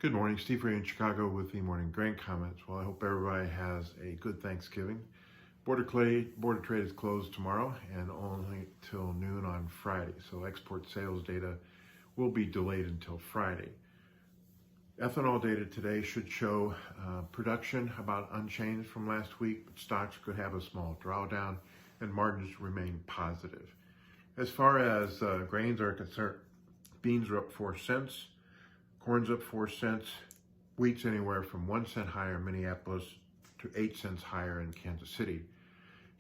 Good morning, Steve Ray in Chicago with the morning grain comments. Well, I hope everybody has a good Thanksgiving. Border trade is closed tomorrow and only till noon on Friday, so export sales data will be delayed until Friday. Ethanol data today should show production about unchanged from last week, but stocks could have a small drawdown and margins remain positive. As far as grains are concerned, beans are up 4 cents. Corn's up 4 cents, wheat's anywhere from 1 cent higher in Minneapolis to 8 cents higher in Kansas City.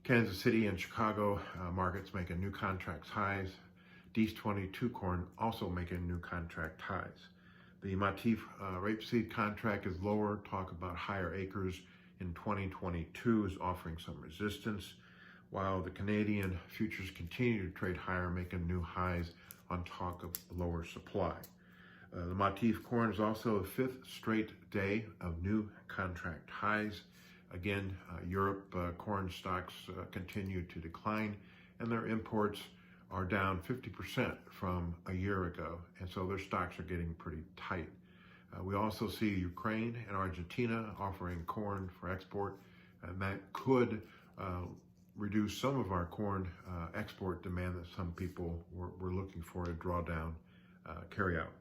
Kansas City and Chicago markets making new contracts highs. East 22 corn also making new contract highs. The Matif rapeseed contract is lower. Talk about higher acres in 2022 is offering some resistance, while the Canadian futures continue to trade higher, making new highs on talk of lower supply. The Matif corn is also the 5th straight day of new contract highs. Again, Europe corn stocks continue to decline, and their imports are down 50% from a year ago, and so their stocks are getting pretty tight. We also see Ukraine and Argentina offering corn for export, and that could reduce some of our corn export demand that some people were looking for to draw down carryout.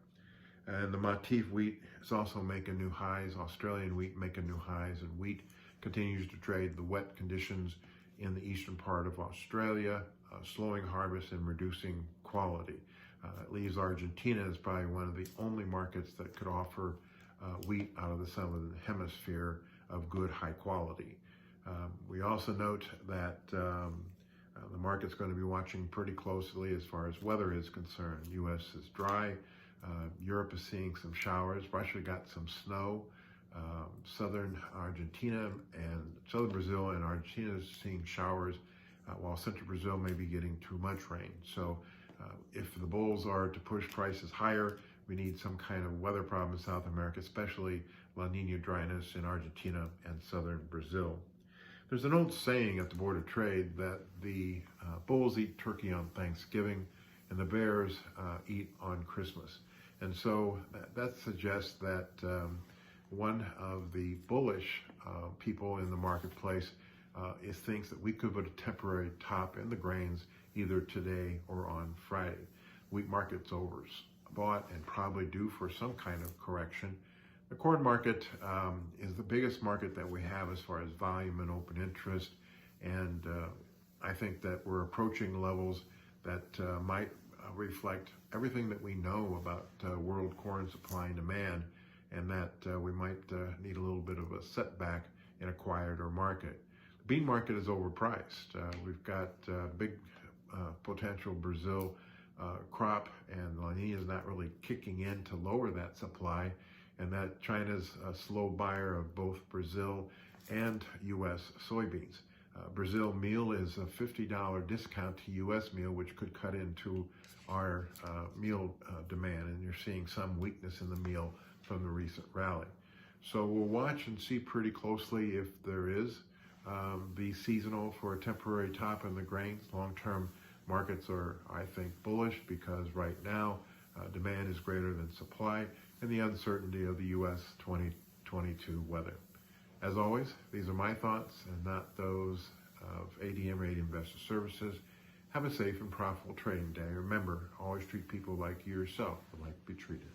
And the Matif wheat is also making new highs. Australian wheat making new highs, and wheat continues to trade the wet conditions in the eastern part of Australia, slowing harvest and reducing quality. It leaves Argentina as probably one of the only markets that could offer wheat out of the southern hemisphere of good, high quality. We also note that the market's going to be watching pretty closely as far as weather is concerned. U.S. is dry. Europe is seeing some showers. Russia got some snow. Southern Argentina and southern Brazil and Argentina is seeing showers, while central Brazil may be getting too much rain. So if the bulls are to push prices higher, we need some kind of weather problem in South America, especially La Nina dryness in Argentina and southern Brazil. There's an old saying at the Board of Trade that the bulls eat turkey on Thanksgiving and the bears eat on Christmas. And so that suggests that one of the bullish people in the marketplace thinks that we could put a temporary top in the grains either today or on Friday. Wheat market's overbought and probably due for some kind of correction. The corn market is the biggest market that we have as far as volume and open interest, and I think that we're approaching levels that might reflect everything that we know about world corn supply and demand, and that we might need a little bit of a setback in a quieter market. The bean market is overpriced. We've got big potential Brazil crop, and La Nina is not really kicking in to lower that supply, and that China's a slow buyer of both Brazil and U.S. soybeans. Brazil meal is a $50 discount to U.S. meal, which could cut into our meal demand, and you're seeing some weakness in the meal from the recent rally. So we'll watch and see pretty closely if there is the seasonal for a temporary top in the grains. Long-term markets are, I think, bullish because right now demand is greater than supply and the uncertainty of the U.S. 2022 weather. As always, these are my thoughts and not those of ADM Investor Services. Have a safe and profitable trading day. Remember, always treat people like you yourself would like to be treated.